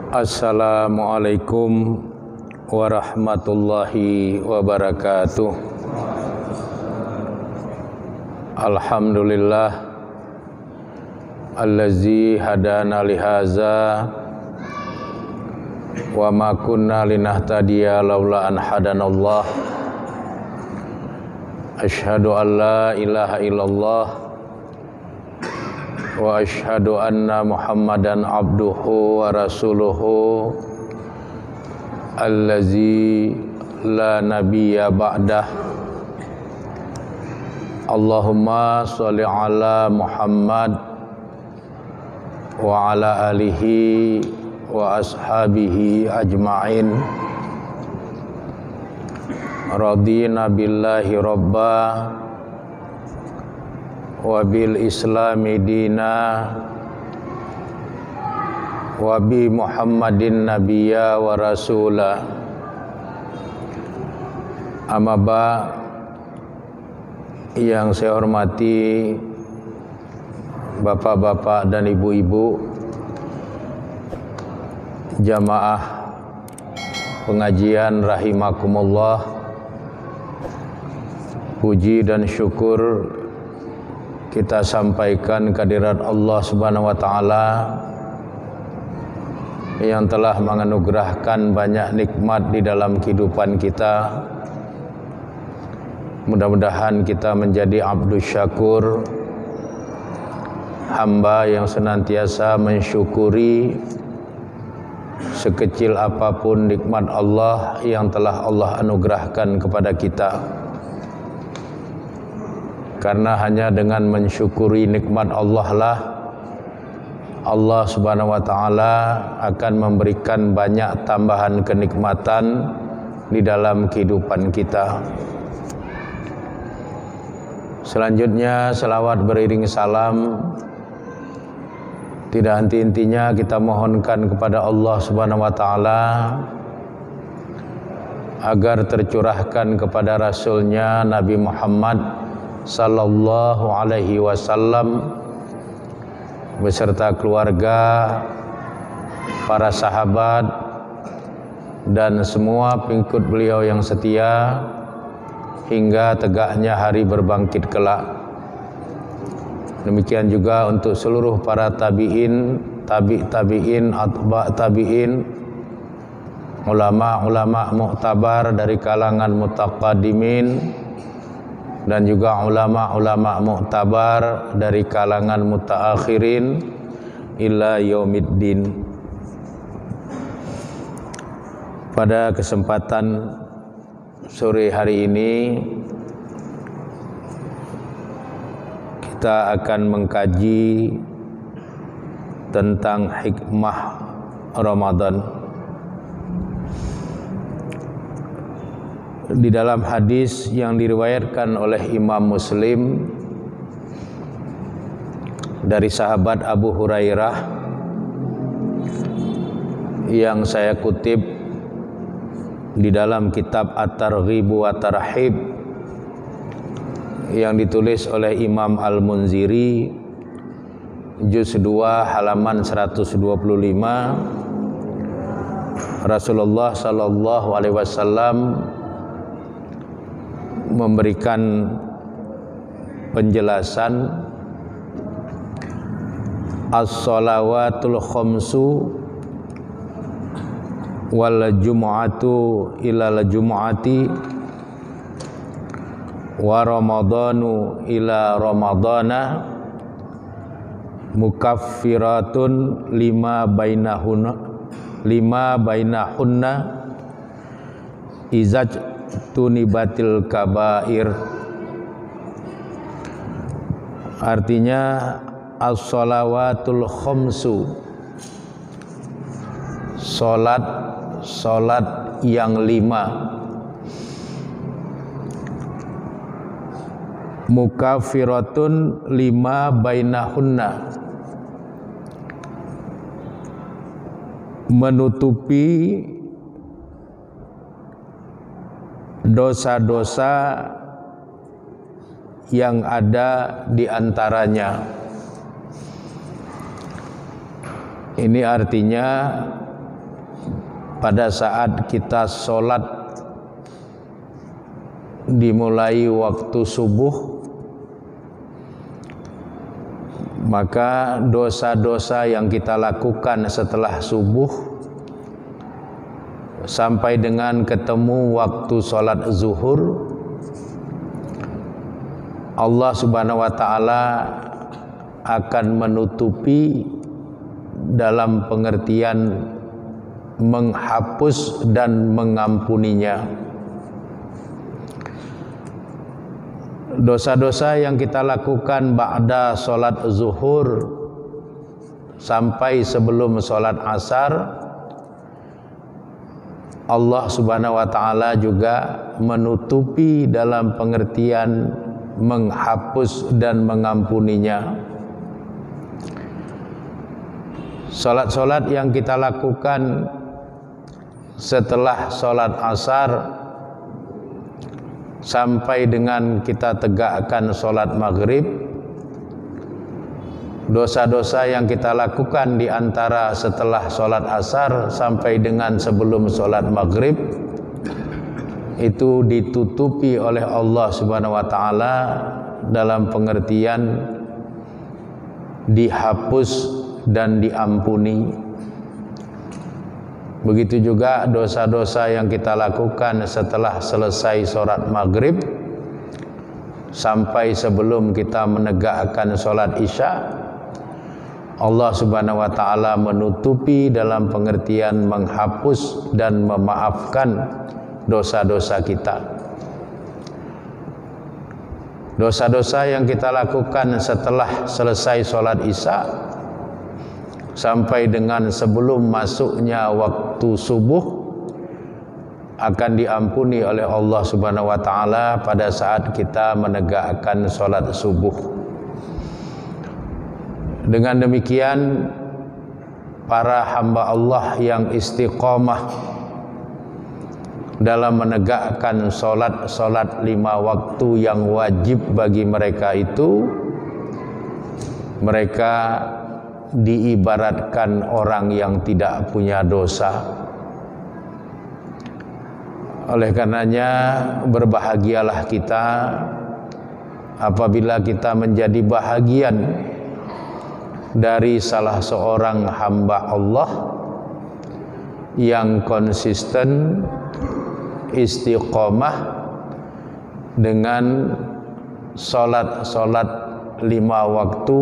Assalamualaikum warahmatullahi wabarakatuh. Alhamdulillah allazi hadana lihaza wa ma kunna linahtadiya laula an hadanallah. Asyhadu an la ilaha illallah wa asyhadu anna Muhammadan abduhu wa rasuluhu allazi la nabiyya ba'dah. Allahumma sholli ala Muhammad wa ala alihi wa ashabihi ajma'in. Radina billahi rabba wa bil islami dina wa bi Muhammadin nabiyya wa rasula. Amma ba, yang saya hormati bapak-bapak dan ibu-ibu jamaah pengajian rahimakumullah, puji dan syukur kita sampaikan kehadirat Allah Subhanahu wa taala yang telah menganugerahkan banyak nikmat di dalam kehidupan kita. Mudah-mudahan kita menjadi abdus syakur, hamba yang senantiasa mensyukuri sekecil apapun nikmat Allah yang telah Allah anugerahkan kepada kita. Karena hanya dengan mensyukuri nikmat Allah lah Allah Subhanahu wa taala akan memberikan banyak tambahan kenikmatan di dalam kehidupan kita. Selanjutnya salawat beriring salam tidak henti-hentinya kita mohonkan kepada Allah Subhanahu wa taala agar tercurahkan kepada Rasulnya Nabi Muhammad sallallahu alaihi wasallam beserta keluarga, para sahabat dan semua pengikut beliau yang setia hingga tegaknya hari berbangkit kelak. Demikian juga untuk seluruh para tabi'in, tabi'in, atba' tabi'in, ulama-ulama mu'tabar dari kalangan mutaqaddimin dan juga ulama-ulama mu'tabar dari kalangan mutaakhirin ila yaumiddin. Pada kesempatan sore hari ini kita akan mengkaji tentang hikmah Ramadan. Di dalam hadis yang diriwayatkan oleh Imam Muslim dari sahabat Abu Hurairah yang saya kutip di dalam kitab At-Targhib wa Tarhib yang ditulis oleh Imam Al-Munziri juz 2 halaman 125. Rasulullah sallallahu alaihi wasallam memberikan penjelasan as-shalawatul khamsu wal jumu'atu ilal jumu'ati wa ramadhanu ila ramadhana mukaffiratun lima bainahunna izaj tunibatil kabair. Artinya as-shalawatul khamsu, salat yang 5, mukaffiratun lima bainahunna, menutupi dosa-dosa yang ada di antaranya. Ini artinya pada saat kita sholat dimulai waktu subuh, maka dosa-dosa yang kita lakukan setelah subuh sampai dengan ketemu waktu sholat zuhur, Allah Subhanahu wa Ta'ala akan menutupi dalam pengertian menghapus dan mengampuninya. Dosa-dosa yang kita lakukan ba'da sholat zuhur sampai sebelum sholat asar, Allah Subhanahu wa Ta'ala juga menutupi dalam pengertian menghapus dan mengampuninya. Sholat-sholat yang kita lakukan setelah sholat asar sampai dengan kita tegakkan sholat maghrib, dosa-dosa yang kita lakukan di antara setelah sholat asar sampai dengan sebelum sholat maghrib, itu ditutupi oleh Allah Subhanahu wa Ta'ala dalam pengertian dihapus dan diampuni. Begitu juga dosa-dosa yang kita lakukan setelah selesai sholat maghrib sampai sebelum kita menegakkan sholat isya, Allah Subhanahu wa Ta'ala menutupi dalam pengertian menghapus dan memaafkan dosa-dosa kita. Dosa-dosa yang kita lakukan setelah selesai sholat isya sampai dengan sebelum masuknya waktu subuh akan diampuni oleh Allah Subhanahu wa Ta'ala pada saat kita menegakkan sholat subuh. Dengan demikian, para hamba Allah yang istiqomah dalam menegakkan sholat 5 waktu yang wajib bagi mereka itu, mereka diibaratkan orang yang tidak punya dosa. Oleh karenanya, berbahagialah kita apabila kita menjadi bahagian dari salah seorang hamba Allah yang konsisten istiqomah dengan sholat 5 waktu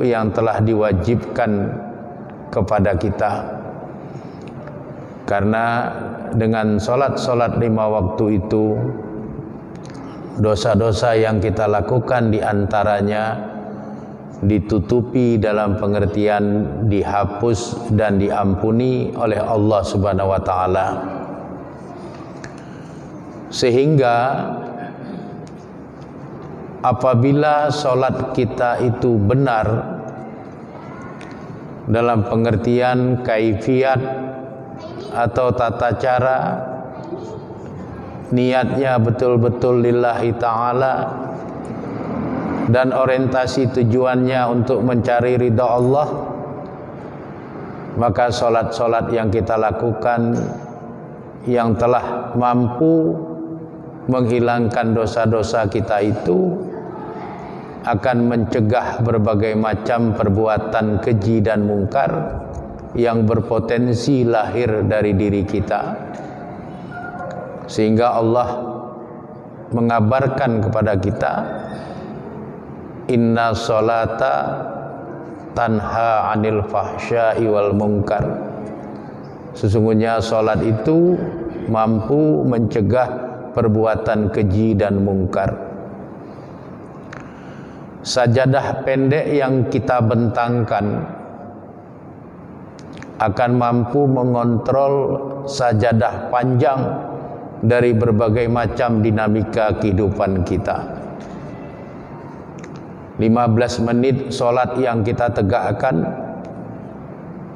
yang telah diwajibkan kepada kita. Karena dengan sholat 5 waktu itu, dosa-dosa yang kita lakukan diantaranya ditutupi dalam pengertian dihapus dan diampuni oleh Allah Subhanahu wa Ta'ala. Sehingga apabila sholat kita itu benar dalam pengertian kaifiat atau tata cara, niatnya betul-betul lillahi ta'ala dan orientasi tujuannya untuk mencari ridha Allah, maka sholat-sholat yang kita lakukan yang telah mampu menghilangkan dosa-dosa kita itu akan mencegah berbagai macam perbuatan keji dan mungkar yang berpotensi lahir dari diri kita. Sehingga Allah mengabarkan kepada kita, inna sholata tanha anil fahsya'i wal munkar. Sesungguhnya sholat itu mampu mencegah perbuatan keji dan mungkar. Sajadah pendek yang kita bentangkan akan mampu mengontrol sajadah panjang dari berbagai macam dinamika kehidupan kita. 15 menit sholat yang kita tegakkan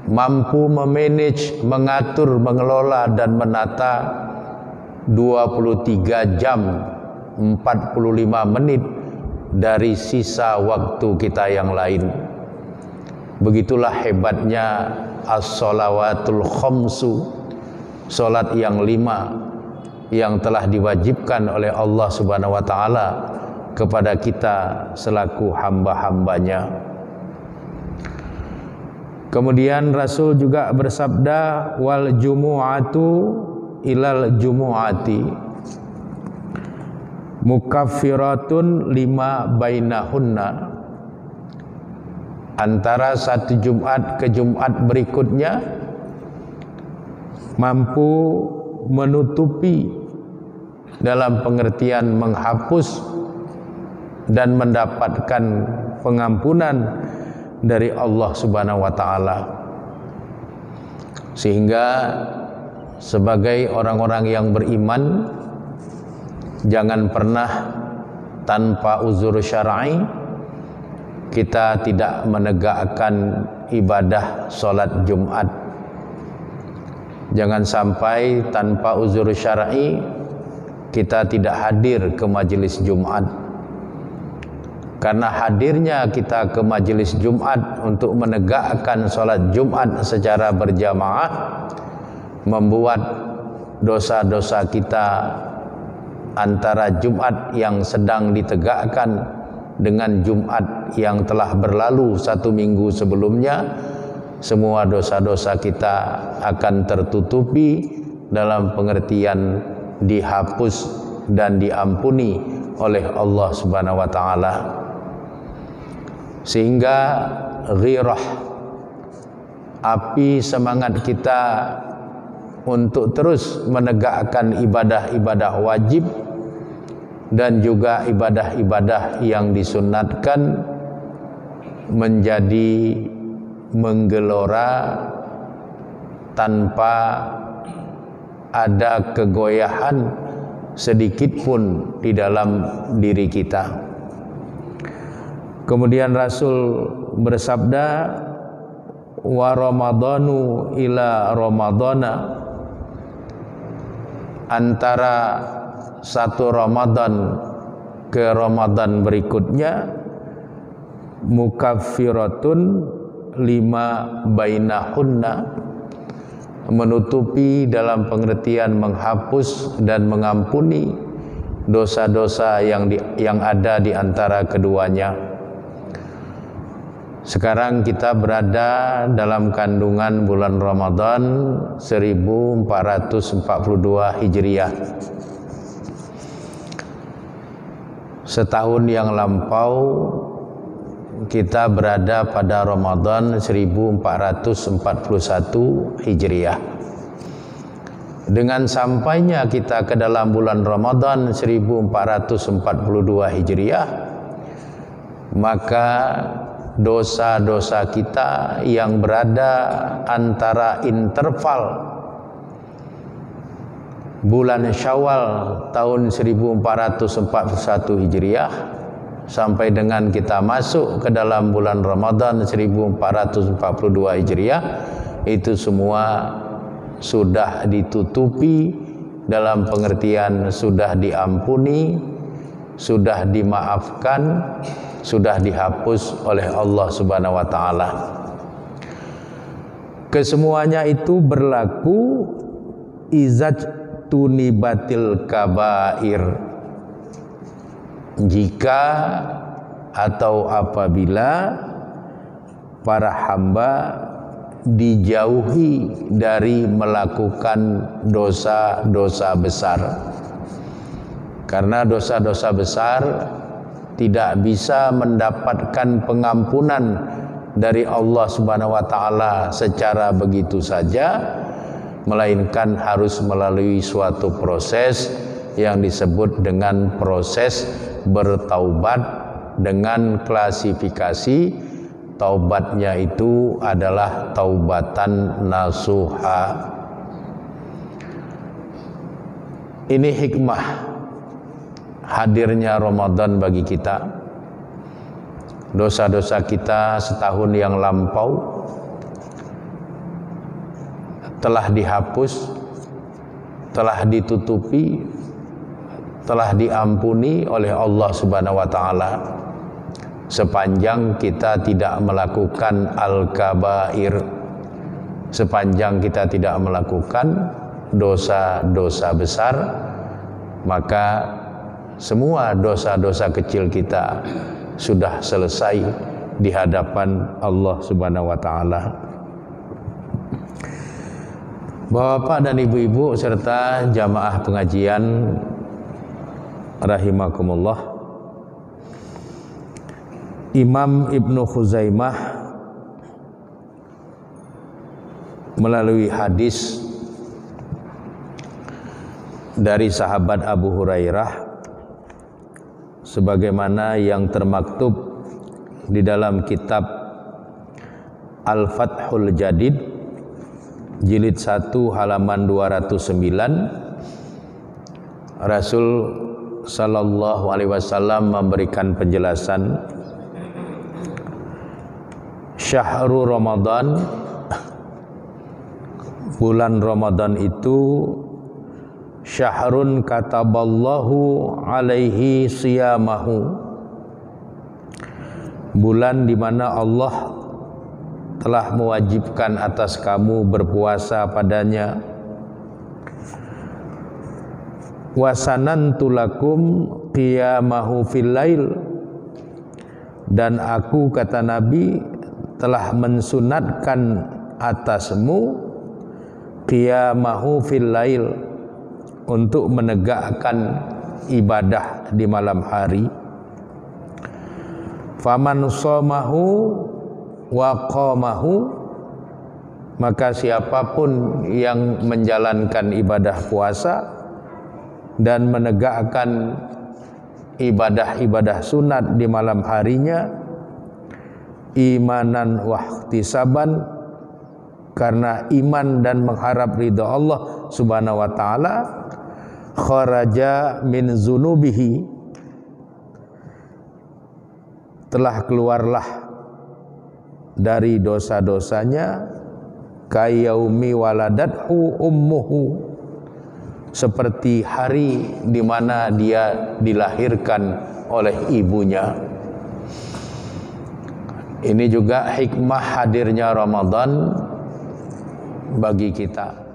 mampu memanage, mengatur, mengelola dan menata 23 jam 45 menit dari sisa waktu kita yang lain. Begitulah hebatnya as-shalawatul khamsu, salat yang 5 yang telah diwajibkan oleh Allah Subhanahu wa taala kepada kita selaku hamba-hambanya. Kemudian Rasul juga bersabda, wal jumu'atu ilal jumu'ati mukaffiratun lima bainahunna. Antara satu Jumat ke Jumat berikutnya mampu menutupi, dalam pengertian menghapus dan mendapatkan pengampunan dari Allah Subhanahu wa taala. Sehingga sebagai orang-orang yang beriman, jangan pernah tanpa uzur syar'i kita tidak menegakkan ibadah salat Jumat. Jangan sampai tanpa uzur syar'i kita tidak hadir ke majelis Jumat. Karena hadirnya kita ke majelis Jumat untuk menegakkan salat Jumat secara berjamaah membuat dosa-dosa kita antara Jumat yang sedang ditegakkan dengan Jumat yang telah berlalu 1 minggu sebelumnya, semua dosa-dosa kita akan tertutupi, dalam pengertian dihapus dan diampuni oleh Allah Subhanahu wa taala. Sehingga ghirah, api semangat kita untuk terus menegakkan ibadah-ibadah wajib dan juga ibadah-ibadah yang disunatkan menjadi menggelora tanpa ada kegoyahan sedikit pun di dalam diri kita. Kemudian Rasul bersabda, wa ramadhanu ila ramadhana, antara satu Ramadan ke Ramadan berikutnya mukaffiratun lima bainahunna, menutupi dalam pengertian menghapus dan mengampuni dosa-dosa yang ada di antara keduanya. Sekarang kita berada dalam kandungan bulan Ramadan 1442 Hijriah. Setahun yang lampau kita berada pada Ramadan 1441 Hijriah. Dengan sampainya kita ke dalam bulan Ramadan 1442 Hijriah, maka dosa-dosa kita yang berada antara interval bulan Syawal tahun 1441 Hijriah sampai dengan kita masuk ke dalam bulan Ramadan 1442 Hijriah, itu semua sudah ditutupi, dalam pengertian sudah diampuni, sudah dimaafkan, sudah dihapus oleh Allah Subhanahu wa taala. Kesemuanya itu berlaku izat tunibatil kabair, jika atau apabila para hamba dijauhi dari melakukan dosa-dosa besar. Karena dosa-dosa besar tidak bisa mendapatkan pengampunan dari Allah Subhanahu wa taala secara begitu saja, melainkan harus melalui suatu proses yang disebut dengan proses bertaubat, dengan klasifikasi taubatnya itu adalah taubatan nasuha. Ini hikmah hadirnya Ramadan bagi kita. Dosa-dosa kita setahun yang lampau telah dihapus, telah ditutupi, telah diampuni oleh Allah Subhanahu wa taala, sepanjang kita tidak melakukan al-kabair, sepanjang kita tidak melakukan dosa-dosa besar, maka semua dosa-dosa kecil kita sudah selesai di hadapan Allah Subhanahu wa taala. Bapak dan ibu-ibu serta jamaah pengajian rahimakumullah, Imam Ibnu Khuzaimah melalui hadis dari sahabat Abu Hurairah sebagaimana yang termaktub di dalam kitab Al-Fathul Jadid jilid 1 halaman 209, Rasul sallallahu alaihi wasallam memberikan penjelasan, syahrul Ramadan, bulan Ramadan itu syahrun kataballahu alaihi siyamahu, bulan di mana Allah telah mewajibkan atas kamu berpuasa padanya. Wasanantu lakum qiyamahu fil lail, dan aku, kata Nabi, telah mensunatkan atasmu qiyamahu fil lail, untuk menegakkan ibadah di malam hari. Faman shamahu wa qamahu, maka siapapun yang menjalankan ibadah puasa dan menegakkan ibadah-ibadah sunat di malam harinya, imanan wa ihtisaban, karena iman dan mengharap ridha Allah Subhanahu wa taala, kharaja min zunubihi, telah keluarlah dari dosa-dosanya, kayaumi waladathu ummuhu, seperti hari di mana dia dilahirkan oleh ibunya. Ini juga hikmah hadirnya Ramadan bagi kita.